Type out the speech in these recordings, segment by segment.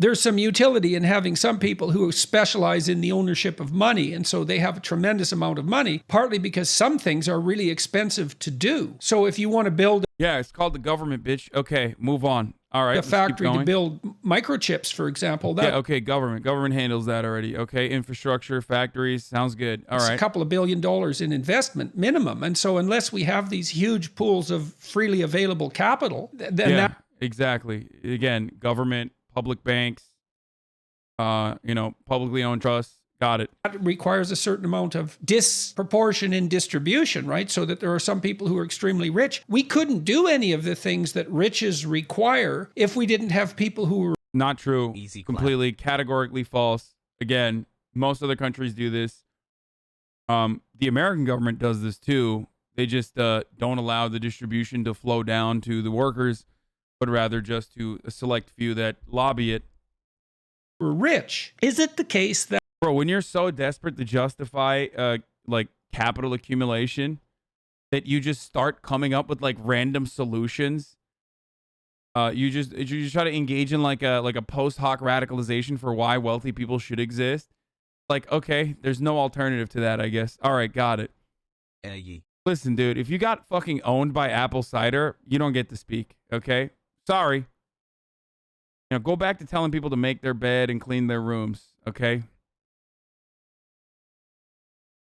there's some utility in having some people who specialize in the ownership of money. And so they have a tremendous amount of money, partly because some things are really expensive to do. So if you want to build... Yeah, it's called the government, bitch. Okay, move on. All right, a factory to build microchips, for example. Yeah, okay, government handles that already. Okay, infrastructure, factories, sounds good. All right. It's a couple of $1 billion in investment minimum. And so unless we have these huge pools of freely available capital, then yeah, exactly. Again, government, public banks, publicly owned trusts. Got it. That requires a certain amount of disproportion in distribution, right? So that there are some people who are extremely rich. We couldn't do any of the things that riches require if we didn't have people who were... Not true. Easy clap. Completely, categorically false. Again, most other countries do this. The American government does this too. They just don't allow the distribution to flow down to the workers, but rather just to a select few that lobby it. We're rich. Is it the case that... Bro, when you're so desperate to justify like capital accumulation that you just start coming up with like random solutions, you just try to engage in like a post hoc radicalization for why wealthy people should exist. Like, okay, there's no alternative to that, I guess. All right, got it. Listen, dude, if you got fucking owned by Apple Cider, you don't get to speak, okay? Sorry. Go back to telling people to make their bed and clean their rooms, okay?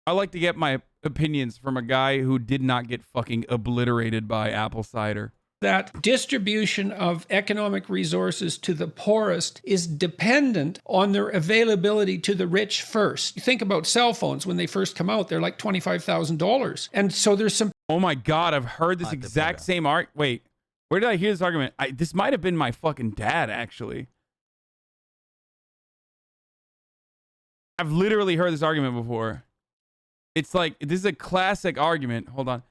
I like to get my opinions from a guy who did not get fucking obliterated by Apple Cider. That distribution of economic resources to the poorest is dependent on their availability to the rich first. You think about cell phones. When they first come out, they're like $25,000. And so there's some... Oh my God, I've heard this exact same Wait, where did I hear this argument? This might have been my fucking dad, actually. I've literally heard this argument before. It's like, this is a classic argument. Hold on.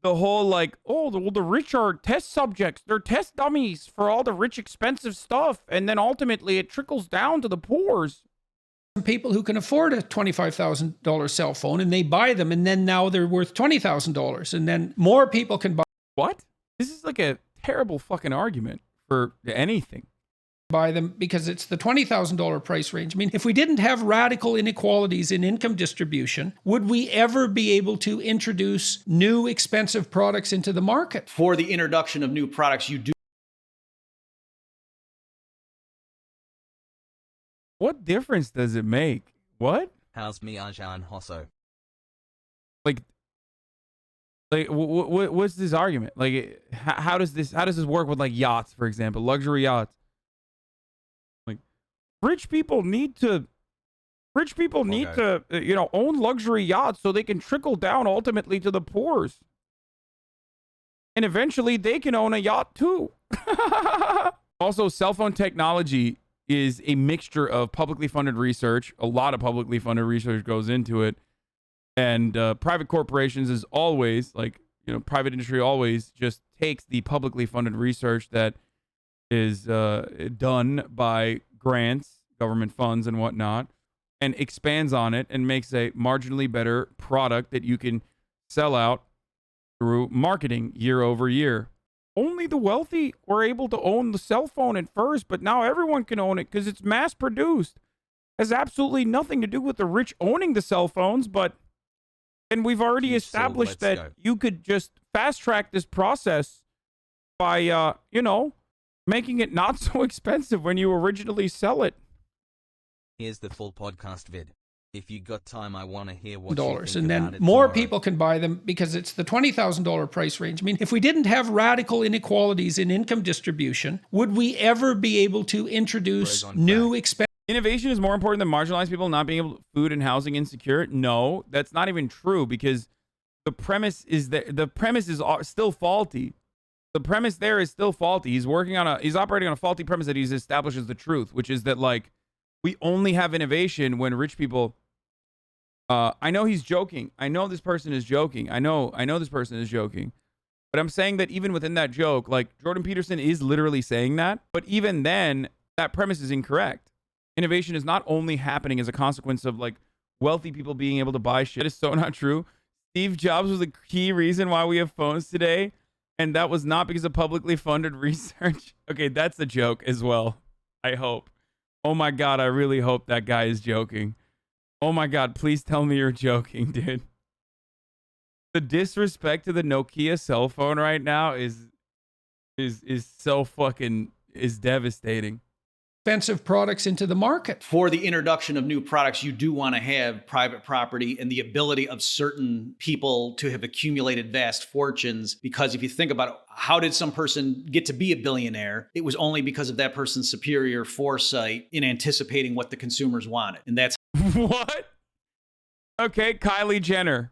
The whole like, oh, the rich are test subjects. They're test dummies for all the rich, expensive stuff. And then ultimately it trickles down to the poors. Some people who can afford a $25,000 cell phone and they buy them. And then now they're worth $20,000. And then more people can buy. What? This is like a terrible fucking argument for anything. Buy them because it's the $20,000 price range. I mean, if we didn't have radical inequalities in income distribution, would we ever be able to introduce new expensive products into the market? For the introduction of new products, you do. What difference does it make? What? How's me Ajahn Hosso? Like what's this argument? Like, how does this work with like yachts, for example, luxury yachts? Rich people need to, own luxury yachts so they can trickle down ultimately to the poors. And eventually they can own a yacht too. Also, cell phone technology is a mixture of publicly funded research. A lot of publicly funded research goes into it. And private corporations is always, private industry always just takes the publicly funded research that is done by grants, government funds and whatnot, and expands on it and makes a marginally better product that you can sell out through marketing year over year. Only the wealthy were able to own the cell phone at first, but now everyone can own it because it's mass produced. Has absolutely nothing to do with the rich owning the cell phones, and we've already established that you could just fast track this process by, making it not so expensive when you originally sell it. Here's the full podcast vid. If you got time, I want to hear what dollars, you think and then about it more tomorrow. people can buy them because it's the $20,000 price range. I mean, if we didn't have radical inequalities in income distribution, would we ever be able to introduce new expensive... Innovation is more important than marginalized people not being able to food and housing insecure? No, that's not even true, because the premise is that the premise is still faulty. The premise there is still faulty. He's operating on a faulty premise that he's established as the truth, which is that we only have innovation when rich people. I know he's joking. I know this person is joking. I know this person is joking. But I'm saying that even within that joke, Jordan Peterson is literally saying that. But even then, that premise is incorrect. Innovation is not only happening as a consequence of wealthy people being able to buy shit. That is so not true. Steve Jobs was the key reason why we have phones today. And that was not because of publicly funded research. Okay, that's a joke as well. I hope. Oh my God, I really hope that guy is joking. Oh my God, please tell me you're joking, dude. The disrespect to the Nokia cell phone right now is so fucking devastating. Expensive products into the market. For the introduction of new products, you do want to have private property and the ability of certain people to have accumulated vast fortunes. Because if you think about it, how did some person get to be a billionaire? It was only because of that person's superior foresight in anticipating what the consumers wanted. And that's What? Okay, Kylie Jenner.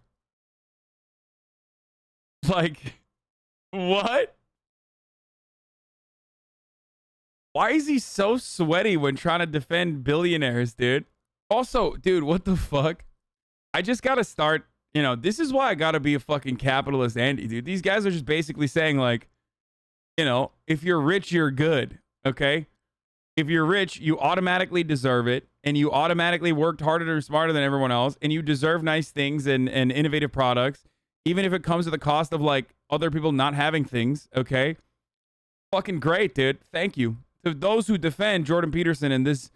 Like, what? Why is he so sweaty when trying to defend billionaires, dude? Also, dude, what the fuck? I just gotta start, you know, this is why I gotta be a fucking capitalist Andy, dude. These guys are just basically saying, like, you know, if you're rich, you're good, okay? If you're rich, you automatically deserve it, and you automatically worked harder and smarter than everyone else, and you deserve nice things and innovative products, even if it comes at the cost of, like, other people not having things, okay? Fucking great, dude. Thank you. To those who defend Jordan Peterson and this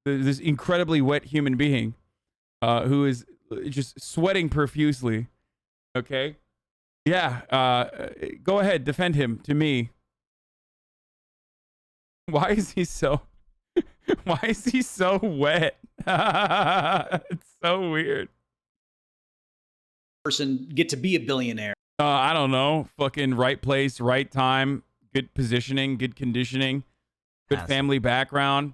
incredibly wet human being who is just sweating profusely, okay? Yeah, go ahead, defend him to me. Why is he so wet? It's so weird. person get to be a billionaire. I don't know. Fucking right place, right time, good positioning, good conditioning, good family background.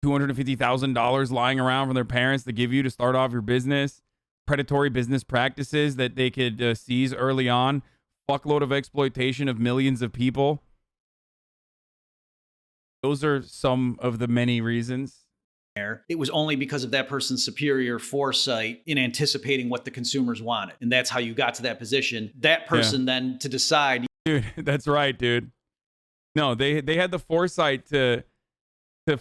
$250,000 lying around from their parents to give you to start off your business. Predatory business practices that they could seize early on. Fuckload of exploitation of millions of people. Those are some of the many reasons. It was only because of that person's superior foresight in anticipating what the consumers wanted. And that's how you got to that position. That person then to decide. Dude, that's right, dude. No, they had the foresight to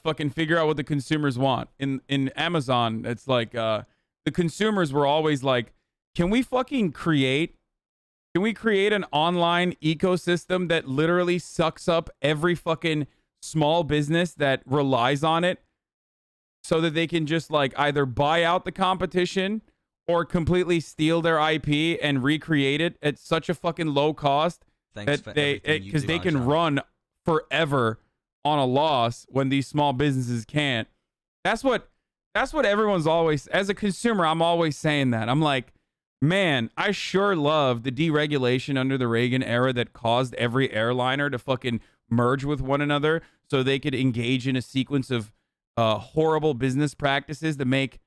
fucking figure out what the consumers want. In Amazon, it's like the consumers were always like, can we create an online ecosystem that literally sucks up every fucking small business that relies on it so that they can just like either buy out the competition or completely steal their IP and recreate it at such a fucking low cost that because they can run forever on a loss when these small businesses can't. That's what everyone's always, as a consumer, I'm always saying that. I'm like, man, I sure love the deregulation under the Reagan era that caused every airliner to fucking merge with one another so they could engage in a sequence of horrible business practices that make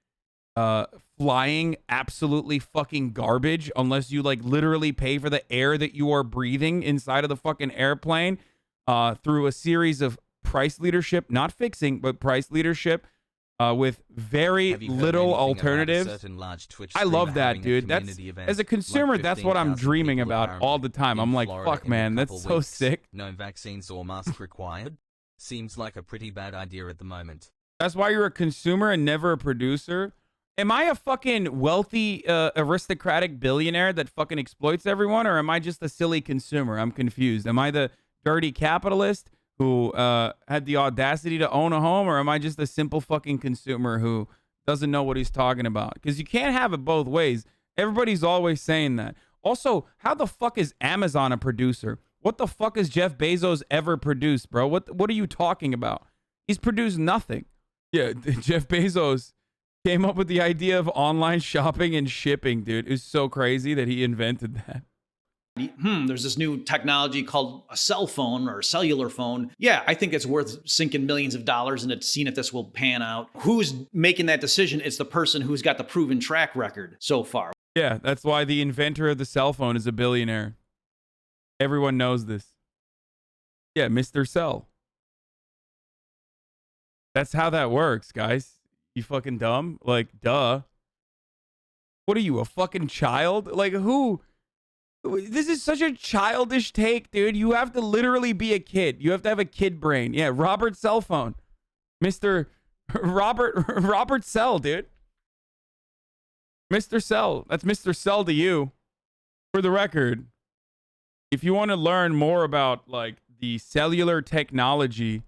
flying absolutely fucking garbage unless you like literally pay for the air that you are breathing inside of the fucking airplane through a series of price leadership, not fixing, but price leadership with very little alternatives. I love that, dude. That's, as a consumer, that's what I'm dreaming about all the time. I'm like, fuck, man, that's so sick. No vaccines or masks required. Seems like a pretty bad idea at the moment. That's why you're a consumer and never a producer. Am I a fucking wealthy, aristocratic billionaire that fucking exploits everyone, or am I just a silly consumer? I'm confused. Am I the dirty capitalist who had the audacity to own a home, or am I just a simple fucking consumer who doesn't know what he's talking about? Because you can't have it both ways. Everybody's always saying that. Also, how the fuck is Amazon a producer? What the fuck has Jeff Bezos ever produced, bro? What are you talking about? He's produced nothing. Yeah, Jeff Bezos came up with the idea of online shopping and shipping, dude. It's so crazy that he invented that. There's this new technology called a cell phone or a cellular phone. Yeah, I think it's worth sinking millions of dollars into seeing if this will pan out. Who's making that decision? It's the person who's got the proven track record so far. Yeah, that's why the inventor of the cell phone is a billionaire. Everyone knows this. Yeah, Mr. Cell. That's how that works, guys. You fucking dumb? Like, duh. What are you, a fucking child? Like, who? This is such a childish take, dude. You have to literally be a kid. You have to have a kid brain. Yeah, Robert Cell Phone. Mr. Robert Cell, dude. Mr. Cell. That's Mr. Cell to you. For the record. if you want to learn more about like the cellular technology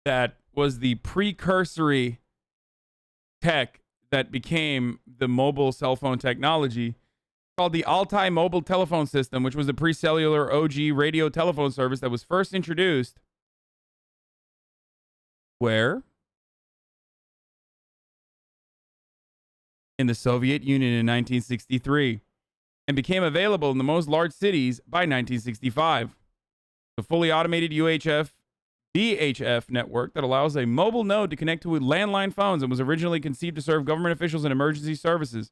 that was the precursory tech that became the mobile cell phone technology, called the Altai Mobile Telephone System, which was the pre-cellular OG radio telephone service that was first introduced where? In the Soviet Union in 1963, and became available in the most large cities by 1965. The fully automated UHF VHF network that allows a mobile node to connect to landline phones and was originally conceived to serve government officials and emergency services.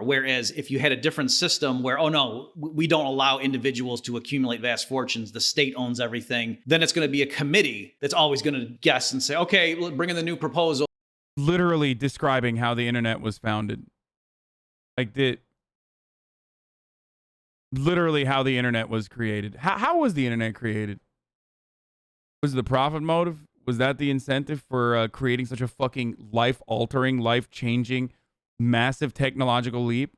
Whereas if you had a different system where, oh no, we don't allow individuals to accumulate vast fortunes, the state owns everything, then it's going to be a committee that's always going to guess and say, okay, bring in the new proposal. Literally describing how the internet was founded. Like literally how the internet was created. How was the internet created? Was the profit motive? Was that the incentive for creating such a fucking life-altering, life-changing, massive technological leap?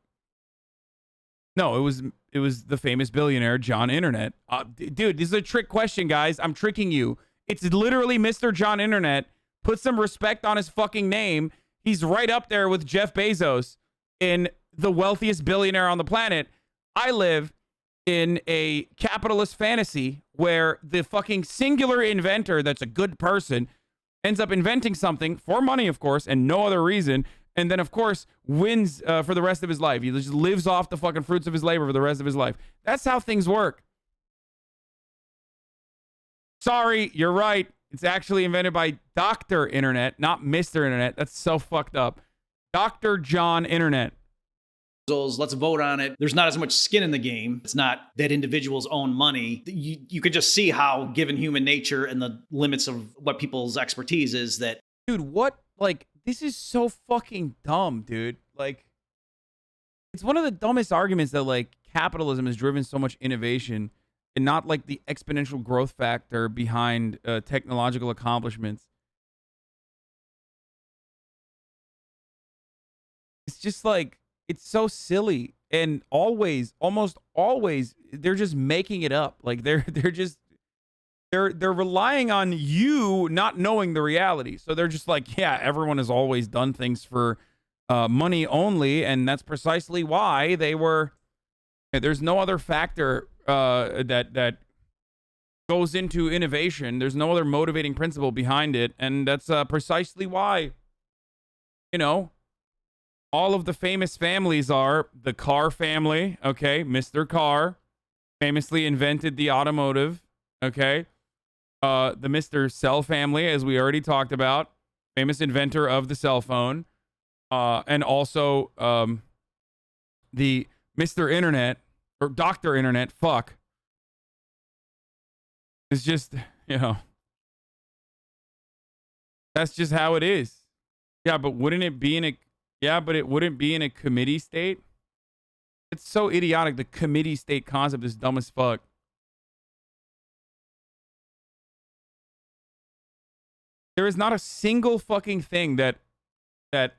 No, it was the famous billionaire John Internet. Dude, this is a trick question, guys. I'm tricking you. It's literally Mr. John Internet. Put some respect on his fucking name. He's right up there with Jeff Bezos in the wealthiest billionaire on the planet. I live in a capitalist fantasy where the fucking singular inventor that's a good person ends up inventing something for money, of course, and no other reason. And then, of course, wins for the rest of his life. He just lives off the fucking fruits of his labor for the rest of his life. That's how things work. Sorry, you're right. It's actually invented by Dr. Internet, not Mr. Internet. That's so fucked up. Dr. John Internet. Let's vote on it. There's not as much skin in the game. It's not that individuals own money. You could just see how, given human nature and the limits of what people's expertise is, that... Dude, what? Like, this is so fucking dumb, dude. Like, it's one of the dumbest arguments that, like, capitalism has driven so much innovation and not, like, the exponential growth factor behind technological accomplishments. It's just, like, it's so silly. And always, almost always, they're just making it up. Like, they're relying on you not knowing the reality. So they're just like, yeah, everyone has always done things for money only, and that's precisely why they were... There's no other factor that goes into innovation. There's no other motivating principle behind it, and that's precisely why, you know, all of the famous families are the Carr family, okay? Mr. Carr famously invented the automotive, okay? The Mr. Cell family, as we already talked about, famous inventor of the cell phone, and also the Mr. Internet, or Dr. Internet, fuck. It's just, you know, that's just how it is. Yeah, but wouldn't it be in a, yeah, but it wouldn't be in a committee state? It's so idiotic. The committee state concept is dumb as fuck. There is not a single fucking thing that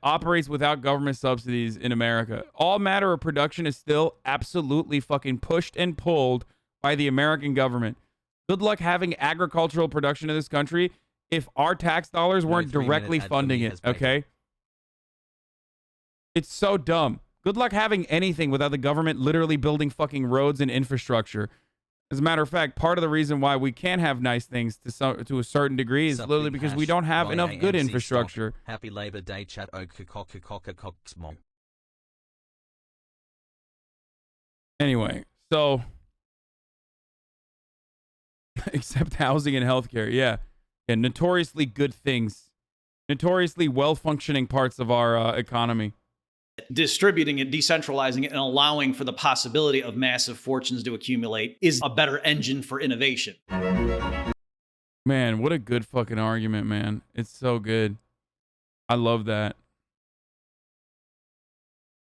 operates without government subsidies in America. All matter of production is still absolutely fucking pushed and pulled by the American government. Good luck having agricultural production in this country if our tax dollars weren't directly funding it, okay? It's so dumb. Good luck having anything without the government literally building fucking roads and infrastructure. As a matter of fact, part of the reason why we can't have nice things to a certain degree is literally because we don't have enough good infrastructure. Happy Labor Day, chat. Anyway, so except housing and healthcare, yeah, and notoriously good things, notoriously well-functioning parts of our economy. Distributing it, decentralizing it, and allowing for the possibility of massive fortunes to accumulate is a better engine for innovation. Man, what a good fucking argument, man. It's so good. I love that.